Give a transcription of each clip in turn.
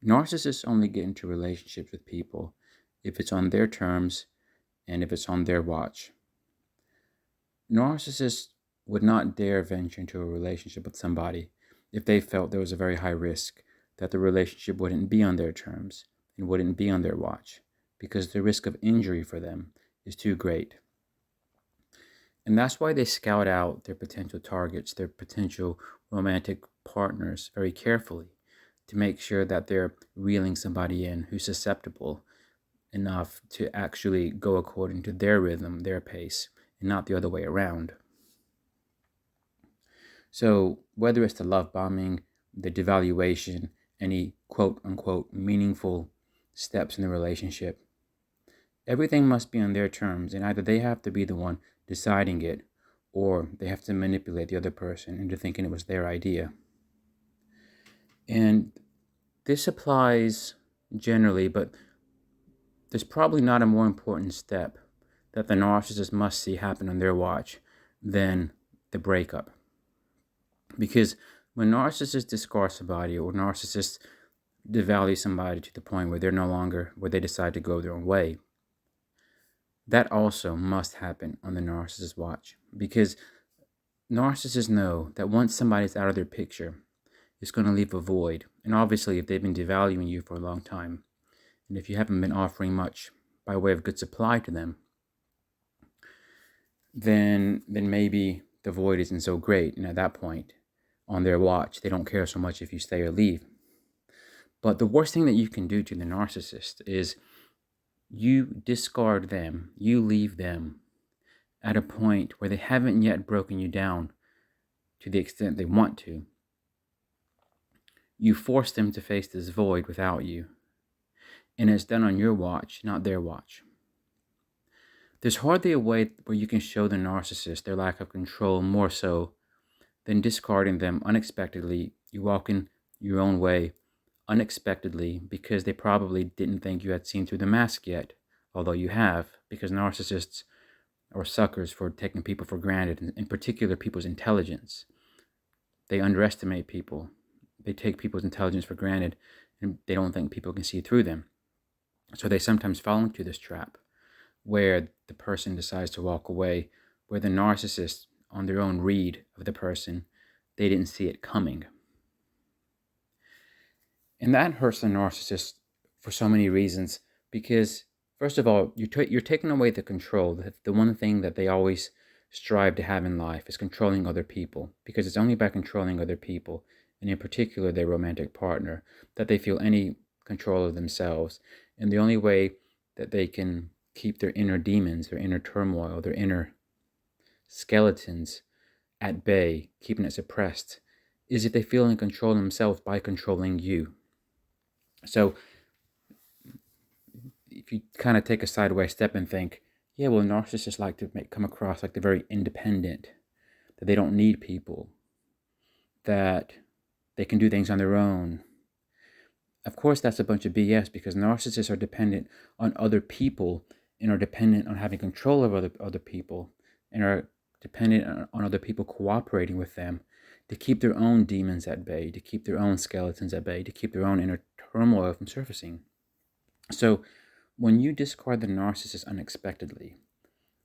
Narcissists only get into relationships with people if it's on their terms and if it's on their watch. Narcissists would not dare venture into a relationship with somebody if they felt there was a very high risk that the relationship wouldn't be on their terms and wouldn't be on their watch, because the risk of injury for them is too great. And that's why they scout out their potential targets, their potential romantic partners very carefully to make sure that they're reeling somebody in who's susceptible enough to actually go according to their rhythm, their pace, and not the other way around. So whether it's the love bombing, the devaluation, any quote unquote meaningful steps in the relationship, everything must be on their terms, and either they have to be the one deciding it, or they have to manipulate the other person into thinking it was their idea. And this applies generally, but there's probably not a more important step that the narcissist must see happen on their watch than the breakup. Because when narcissists discard somebody, or narcissists devalue somebody to the point where where they decide to go their own way, that also must happen on the narcissist's watch. Because narcissists know that once somebody's out of their picture, it's going to leave a void. And obviously, if they've been devaluing you for a long time, and if you haven't been offering much by way of good supply to them, then maybe the void isn't so great. And at that point, on their watch, they don't care so much if you stay or leave. But the worst thing that you can do to the narcissist is you discard them, you leave them at a point where they haven't yet broken you down to the extent they want to. You force them to face this void without you. And it's done on your watch, not their watch. There's hardly a way where you can show the narcissist their lack of control more so than discarding them unexpectedly. You walk in your own way unexpectedly because they probably didn't think you had seen through the mask yet, although you have, because narcissists are suckers for taking people for granted, in particular people's intelligence. They underestimate people. They take people's intelligence for granted, and they don't think people can see through them. So they sometimes fall into this trap where the person decides to walk away, where the narcissist, on their own read of the person, they didn't see it coming. And that hurts the narcissist for so many reasons, because first of all, you're taking away the control. The one thing that they always strive to have in life is controlling other people, because it's only by controlling other people, and in particular their romantic partner, that they feel any control of themselves. And the only way that they can keep their inner demons, their inner turmoil, their inner skeletons at bay, keeping it suppressed, is if they feel in control themselves by controlling you. So if you kind of take a sideways step and think, yeah, well, narcissists like to come across like they're very independent, that they don't need people, that they can do things on their own. Of course, that's a bunch of BS, because narcissists are dependent on other people and are dependent on having control of other people, and are dependent on other people cooperating with them to keep their own demons at bay, to keep their own skeletons at bay, to keep their own inner turmoil from surfacing. So when you discard the narcissist unexpectedly,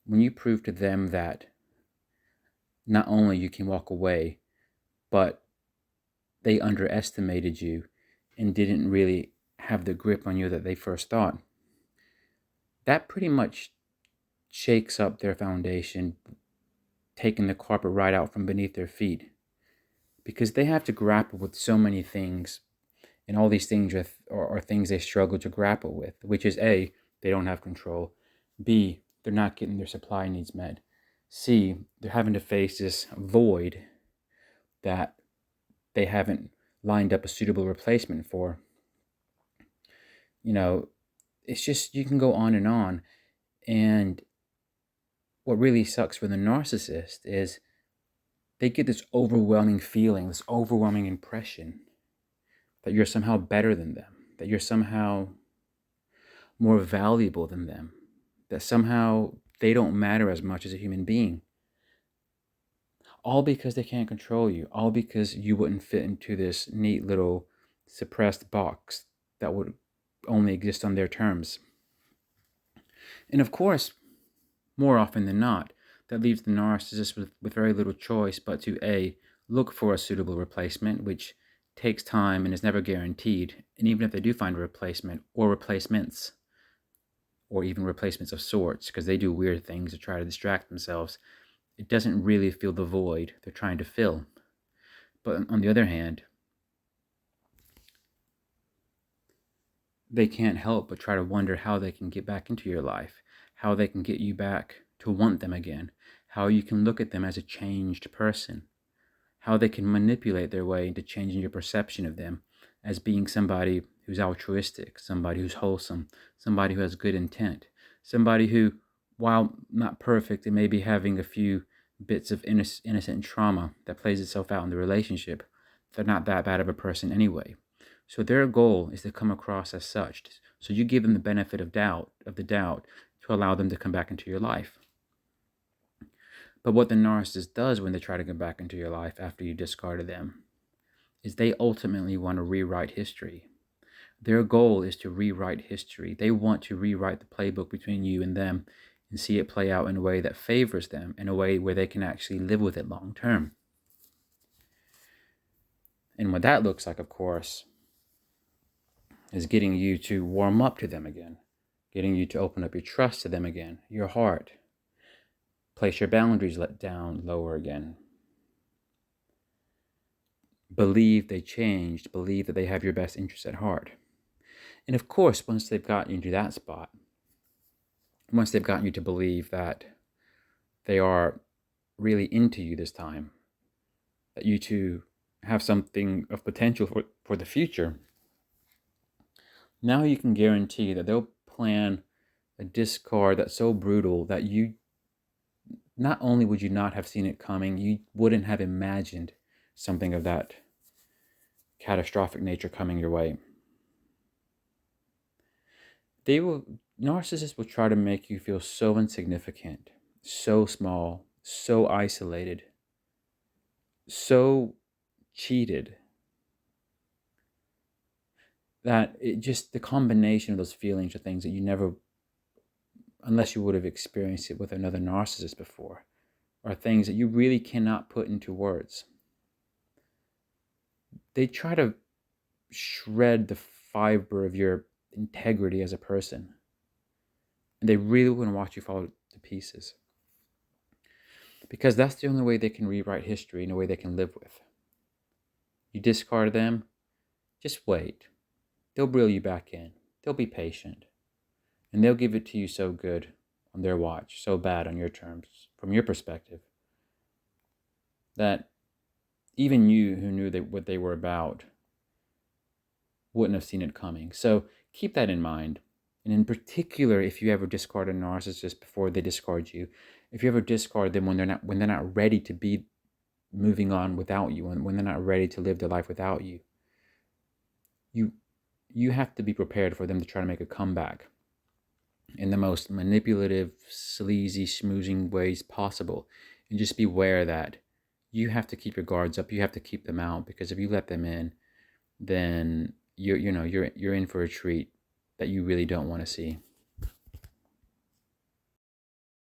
when you prove to them that not only you can walk away, but they underestimated you and didn't really have the grip on you that they first thought, that pretty much shakes up their foundation, taking the carpet right out from beneath their feet, because they have to grapple with so many things, and all these things are things they struggle to grapple with, which is A, they don't have control, B, they're not getting their supply needs met, C, they're having to face this void that they haven't lined up a suitable replacement for. It's just, you can go on. And what really sucks for the narcissist is they get this overwhelming feeling, this overwhelming impression that you're somehow better than them, that you're somehow more valuable than them, that somehow they don't matter as much as a human being. All because they can't control you, all because you wouldn't fit into this neat little suppressed box that would only exist on their terms. And of course, more often than not, that leaves the narcissist with very little choice but to A, look for a suitable replacement, which takes time and is never guaranteed. And even if they do find a replacement or replacements, or even replacements of sorts, because they do weird things to try to distract themselves, it doesn't really fill the void they're trying to fill. But on the other hand, they can't help but try to wonder how they can get back into your life, how they can get you back to want them again, how you can look at them as a changed person, how they can manipulate their way into changing your perception of them as being somebody who's altruistic, somebody who's wholesome, somebody who has good intent, somebody who, while not perfect and maybe having a few bits of innocent trauma that plays itself out in the relationship, they're not that bad of a person anyway. So their goal is to come across as such. So you give them the benefit of the doubt to allow them to come back into your life. But what the narcissist does when they try to come back into your life after you discarded them is they ultimately want to rewrite history. Their goal is to rewrite history. They want to rewrite the playbook between you and them and see it play out in a way that favors them, in a way where they can actually live with it long term. And what that looks like, of course, is getting you to warm up to them again, getting you to open up your trust to them again, your heart, place your boundaries down lower again. Believe they changed, believe that they have your best interests at heart. And of course, once they've gotten you to that spot, once they've gotten you to believe that they are really into you this time, that you two have something of potential for the future, now you can guarantee that they'll plan a discard that's so brutal that you, not only would you not have seen it coming, you wouldn't have imagined something of that catastrophic nature coming your way. Narcissists will try to make you feel so insignificant, so small, so isolated, so cheated, that the combination of those feelings are things that you never, unless you would have experienced it with another narcissist before, are things that you really cannot put into words. They try to shred the fiber of your integrity as a person. And they really want to watch you fall to pieces. Because that's the only way they can rewrite history in a way they can live with. You discard them, just wait. They'll reel you back in. They'll be patient. And they'll give it to you so good on their watch, so bad on your terms, from your perspective, that even you who knew what they were about wouldn't have seen it coming. So keep that in mind. And in particular, if you ever discard a narcissist before they discard you, if you ever discard them when they're not ready to be moving on without you, when they're not ready to live their life without you, you have to be prepared for them to try to make a comeback in the most manipulative, sleazy, schmoozing ways possible. And just beware that you have to keep your guards up. You have to keep them out, because if you let them in, then you're in for a treat that you really don't want to see.